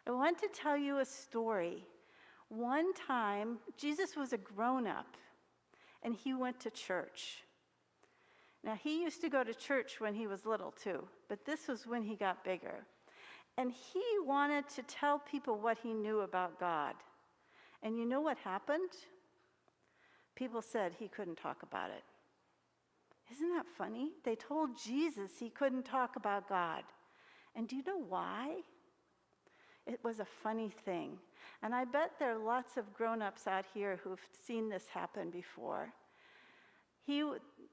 I want to tell you a story. One time, Jesus was a grown-up, and he went to church. Now, he used to go to church when he was little, too, but this was when he got bigger. And he wanted to tell people what he knew about God. And you know what happened? People said he couldn't talk about it. Isn't that funny? They told Jesus he couldn't talk about God. And do you know why? It was a funny thing. And I bet there are lots of grown-ups out here who've seen this happen before.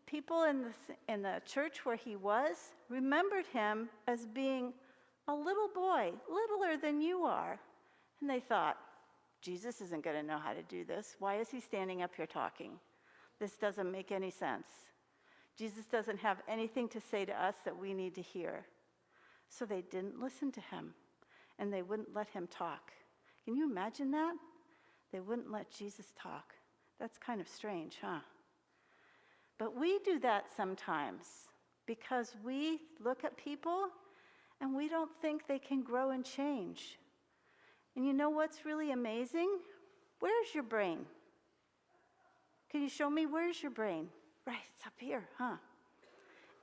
People in the church where he was remembered him as being a little boy, littler than you are. And they thought, Jesus isn't going to know how to do this. Why is he standing up here talking? This doesn't make any sense. Jesus doesn't have anything to say to us that we need to hear. So they didn't listen to him, and they wouldn't let him talk. Can you imagine that? They wouldn't let Jesus talk. That's kind of strange, huh? But we do that sometimes because we look at people and we don't think they can grow and change. And you know what's really amazing? Where's your brain? Can you show me where's your brain? Right, it's up here, huh?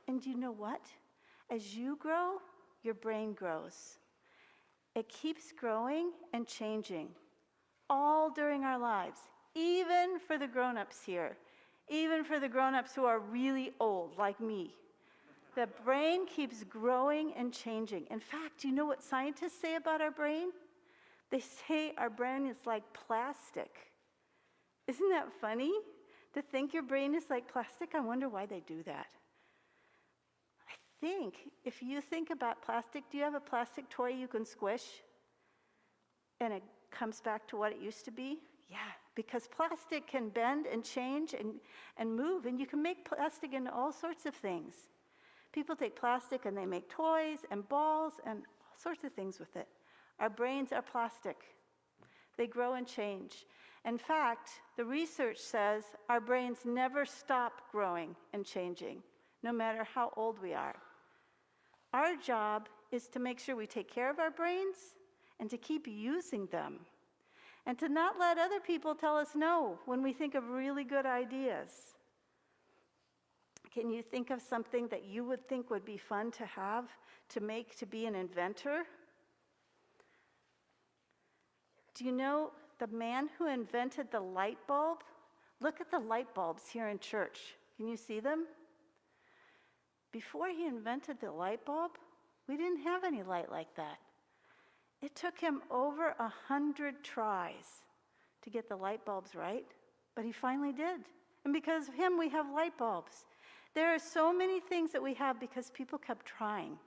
And you know what? As you grow, your brain grows. It keeps growing and changing all during our lives, even for the grown-ups here, even for the grown-ups who are really old, like me. The brain keeps growing and changing. In fact, you know what scientists say about our brain? They say our brain is like plastic. Isn't that funny? To think your brain is like plastic? I wonder why they do that. I think if you think about plastic, do you have a plastic toy you can squish and it comes back to what it used to be? Yeah, because plastic can bend and change and move, and you can make plastic into all sorts of things. People take plastic and they make toys and balls and all sorts of things with it. Our brains are plastic. They grow and change. In fact, the research says our brains never stop growing and changing, no matter how old we are. Our job is to make sure we take care of our brains and to keep using them, and to not let other people tell us no when we think of really good ideas. Can you think of something that you would think would be fun to have, to make, to be an inventor? Do you know the man who invented the light bulb? Look at the light bulbs here in church. Can you see them? Before he invented the light bulb, we didn't have any light like that. It took him over 100 tries to get the light bulbs right, but he finally did. And because of him, we have light bulbs. There are so many things that we have because people kept trying.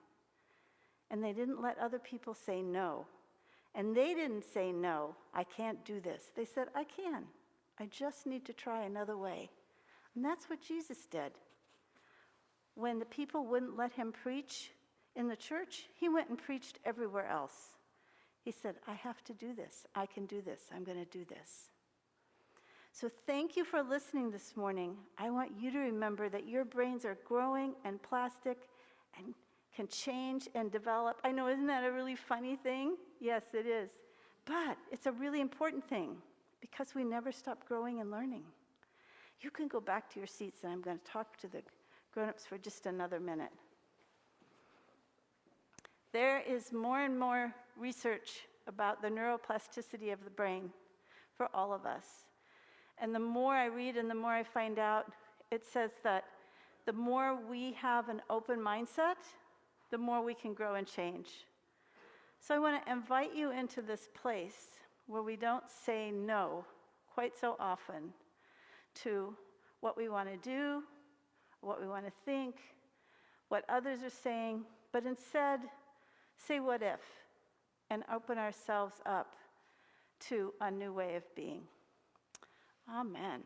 And they didn't let other people say no. And they didn't say, no, I can't do this. They said, I can. I just need to try another way. And that's what Jesus did. When the people wouldn't let him preach in the church, he went and preached everywhere else. He said, I have to do this. I can do this. I'm going to do this. So thank you for listening this morning. I want you to remember that your brains are growing and plastic and can change and develop. I know, isn't that a really funny thing? Yes, it is. But it's a really important thing because we never stop growing and learning. You can go back to your seats, and I'm going to talk to the grown-ups for just another minute. There is more and more research about the neuroplasticity of the brain for all of us. And the more I read and the more I find out, it says that the more we have an open mindset, the more we can grow and change. So I want to invite you into this place where we don't say no quite so often to what we want to do, what we want to think, what others are saying, but instead say what if and open ourselves up to a new way of being. Amen.